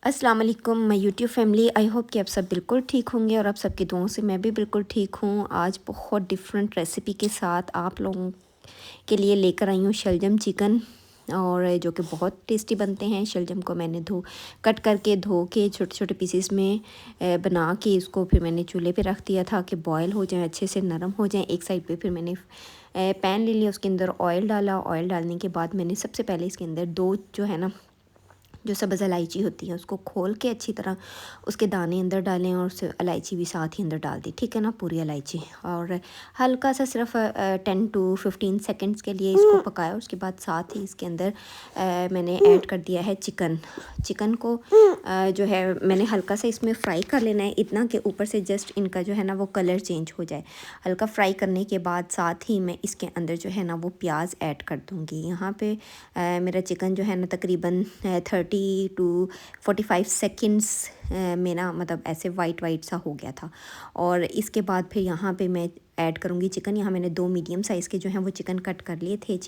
अस्सलाम वालेकुम my YouTube family. I hope कि आप सब बिल्कुल ठीक होंगे और आप सबकी दुआओं से मैं भी बिल्कुल ठीक हूँ। आज बहुत डिफरेंट रेसिपी के साथ आप लोगों के लिए लेकर आई हूँ शलजम चिकन, और जो कि बहुत टेस्टी बनते हैं। शलजम को मैंने कट करके धो के छोटे छोटे पीसेस में बना के इसको फिर मैंने चूल्हे पे रख दिया था कि बॉयल हो जाए, अच्छे से नरम हो जाए। एक साइड पे फिर मैंने पैन ले लिया, उसके अंदर ऑयल डाला। ऑयल डालने के बाद मैंने सबसे पहले इसके अंदर दो जो है ना जो सब्ज़ इलायची होती है उसको खोल के अच्छी तरह उसके दाने अंदर डालें और उस इलायची भी साथ ही अंदर डाल दी, ठीक है ना, पूरी इलायची। और हल्का सा सिर्फ 10 to 15 सेकंड्स के लिए इसको पकाया। उसके बाद साथ ही इसके अंदर मैंने ऐड कर दिया है चिकन। चिकन को जो है मैंने हल्का सा इसमें फ्राई कर लेना है, इतना कि ऊपर से जस्ट इनका जो है ना वो कलर चेंज हो जाए। हल्का फ्राई करने के बाद साथ ही मैं इसके अंदर जो है ना वो प्याज ऐड कर दूँगी। यहाँ पे मेरा चिकन जो है ना तकरीबन 30 to 45 सेकंड्स में ना मतलब ऐसे वाइट वाइट सा हो गया था। और इसके बाद फिर यहाँ पे मैं ऐड करूँगी चिकन। यहाँ मैंने 2 मीडियम साइज़ के जो हैं वो चिकन कट कर लिए थे,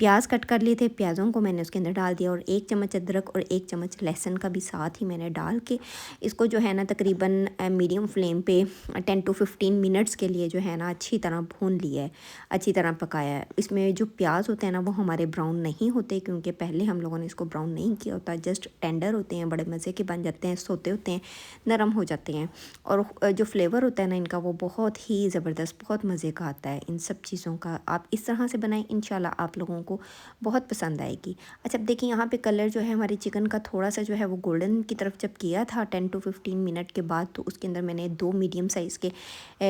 प्याज कट कर लिए थे। प्याज़ों को मैंने उसके अंदर डाल दिया और 1 चम्मच अदरक और 1 चम्मच लहसुन का भी साथ ही मैंने डाल के इसको जो है ना तकरीबन मीडियम फ्लेम पे 10 to 15 मिनट्स के लिए जो है ना अच्छी तरह भून लिया है, अच्छी तरह पकाया है। इसमें जो प्याज होते हैं ना वो हमारे ब्राउन नहीं होते, क्योंकि पहले हम लोगों ने इसको ब्राउन नहीं किया होता। जस्ट टेंडर होते हैं, बड़े मज़े के बन जाते हैं, सोते होते हैं, नरम हो जाते हैं। और जो फ्लेवर होता है ना इनका वो बहुत ही ज़बरदस्त, बहुत मज़े का आता है। इन सब चीज़ों का आप इस तरह से बनाएं, इंशाल्लाह आप लोगों को बहुत पसंद आएगी। अच्छा, अब देखिए यहाँ पे कलर जो है हमारी चिकन का थोड़ा सा जो है वो गोल्डन की तरफ जब किया था 10 to 15 मिनट के बाद, तो उसके अंदर मैंने 2 मीडियम साइज़ के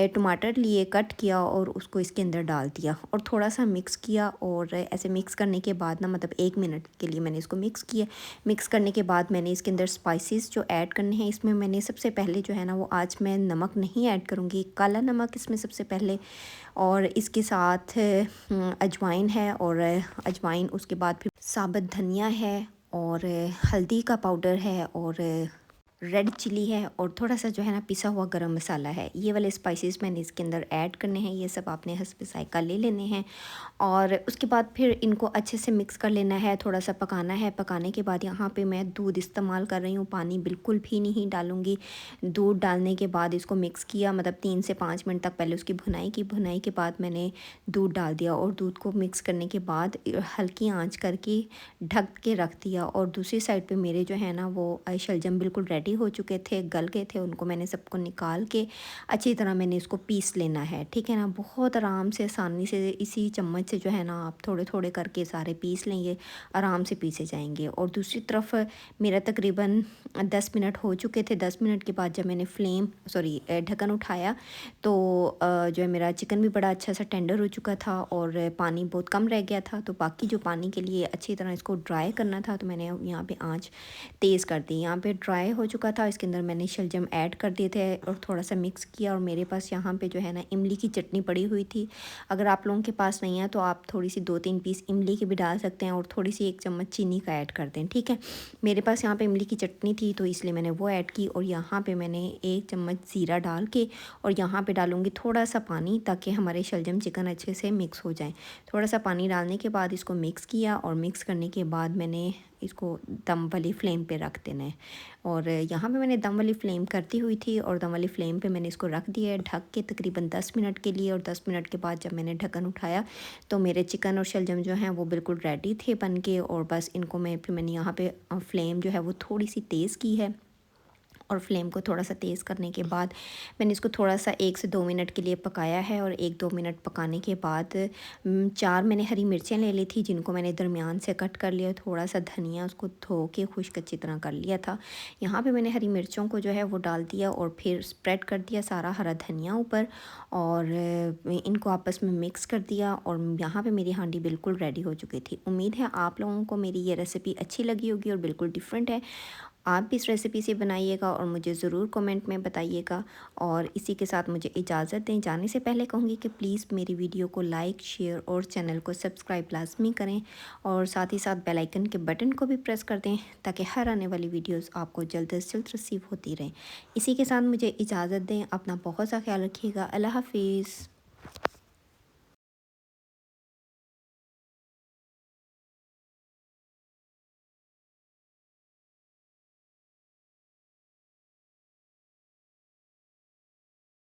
टमाटर लिए, कट किया और उसको इसके अंदर डाल दिया और थोड़ा सा मिक्स किया। और ऐसे मिक्स करने के बाद ना मतलब 1 मिनट के लिए मैंने इसको मिक्स किया। मिक्स करने के बाद मैंने इसके अंदर स्पाइसेस जो ऐड करने हैं, इसमें मैंने सबसे पहले जो है ना वो आज मैं नमक नहीं ऐड करूँगी, काला नमक इसमें सबसे पहले, और इसके साथ अजवाइन है, और अजवाइन उसके बाद फिर साबुत धनिया है, और हल्दी का पाउडर है, और रेड चिली है, और थोड़ा सा जो है ना पिसा हुआ गरम मसाला है। ये वाले स्पाइसेस मैंने इसके अंदर ऐड करने हैं। ये सब आपने हस्ब ज़ायक़ा ले लेने हैं और उसके बाद फिर इनको अच्छे से मिक्स कर लेना है, थोड़ा सा पकाना है। पकाने के बाद यहाँ पे मैं दूध इस्तेमाल कर रही हूँ, पानी बिल्कुल भी नहीं डालूँगी। दूध डालने के बाद इसको मिक्स किया, मतलब 3 से 5 मिनट तक पहले उसकी भुनाई की। भुनाई के बाद मैंने दूध डाल दिया और दूध को मिक्स करने के बाद हल्की आँच करके ढक के रख दिया। और दूसरी साइड पे मेरे जो है ना वो शलजम बिल्कुल रेडी हो चुके थे, गल गए थे। उनको मैंने सबको निकाल के अच्छी तरह मैंने इसको पीस लेना है, ठीक है ना। बहुत आराम से, आसानी से इसी चम्मच से जो है ना आप थोड़े थोड़े करके सारे पीस लेंगे, आराम से पीसे जाएंगे। और दूसरी तरफ मेरा तकरीबन 10 मिनट हो चुके थे। 10 मिनट के बाद जब मैंने ढक्कन उठाया तो जो है मेरा चिकन भी बड़ा अच्छा सा टेंडर हो चुका था और पानी बहुत कम रह गया था। तो बाकी जो पानी के लिए अच्छी तरह इसको ड्राई करना था, तो मैंने यहाँ पे आँच तेज़ कर दी। यहाँ पे ड्राई हो चुका था, इसके अंदर मैंने शलजम ऐड कर दिए थे और थोड़ा सा मिक्स किया। और मेरे पास यहाँ पे जो है ना इमली की चटनी पड़ी हुई थी। अगर आप लोगों के पास नहीं है तो आप थोड़ी सी 2-3 पीस इमली के भी डाल सकते हैं और थोड़ी सी 1 चम्मच चीनी का ऐड कर दें, ठीक है। मेरे पास यहाँ पे इमली की चटनी थी तो इसलिए मैंने वो ऐड की। और यहाँ पे मैंने 1 चम्मच ज़ीरा डाल के और यहाँ पे डालूँगी थोड़ा सा पानी, ताकि हमारे शलजम चिकन अच्छे से मिक्स हो जाए। थोड़ा सा पानी डालने के बाद इसको मिक्स किया और मिक्स करने के बाद मैंने इसको दम वाली फ्लेम पे रख देना है। और यहाँ पे मैंने दम वाली फ्लेम करती हुई थी और दम वाली फ्लेम पे मैंने इसको रख दिया है ढक के तकरीबन 10 मिनट के लिए। और 10 मिनट के बाद जब मैंने ढक्कन उठाया तो मेरे चिकन और शलजम जो हैं वो बिल्कुल रेडी थे बन के। और बस इनको मैंने यहाँ पे फ्लेम जो है वो थोड़ी सी तेज़ की है। और फ्लेम को थोड़ा सा तेज़ करने के बाद मैंने इसको थोड़ा सा 1 से 2 मिनट के लिए पकाया है। और 1-2 मिनट पकाने के बाद 4 मैंने हरी मिर्चें ले ली थी, जिनको मैंने दरमियान से कट कर लिया। थोड़ा सा धनिया उसको धो के खुश्क अच्छी तरह कर लिया था। यहाँ पे मैंने हरी मिर्चों को जो है वो डाल दिया और फिर स्प्रेड कर दिया सारा हरा धनिया ऊपर, और इनको आपस में मिक्स कर दिया। और यहाँ पे मेरी हांडी बिल्कुल रेडी हो चुकी थी। उम्मीद है आप लोगों को मेरी ये रेसिपी अच्छी लगी होगी और बिल्कुल डिफरेंट है। आप भी इस रेसिपी से बनाइएगा और मुझे ज़रूर कमेंट में बताइएगा। और इसी के साथ मुझे इजाज़त दें। जाने से पहले कहूँगी कि प्लीज़ मेरी वीडियो को लाइक, शेयर और चैनल को सब्सक्राइब लाजमी करें, और साथ ही साथ बेल आइकन के बटन को भी प्रेस कर दें, ताकि हर आने वाली वीडियोस आपको जल्द से जल्द रिसीव होती रहें। इसी के साथ मुझे इजाज़त दें। अपना बहुत सा ख्याल रखिएगा। अल्लाह हाफिज़।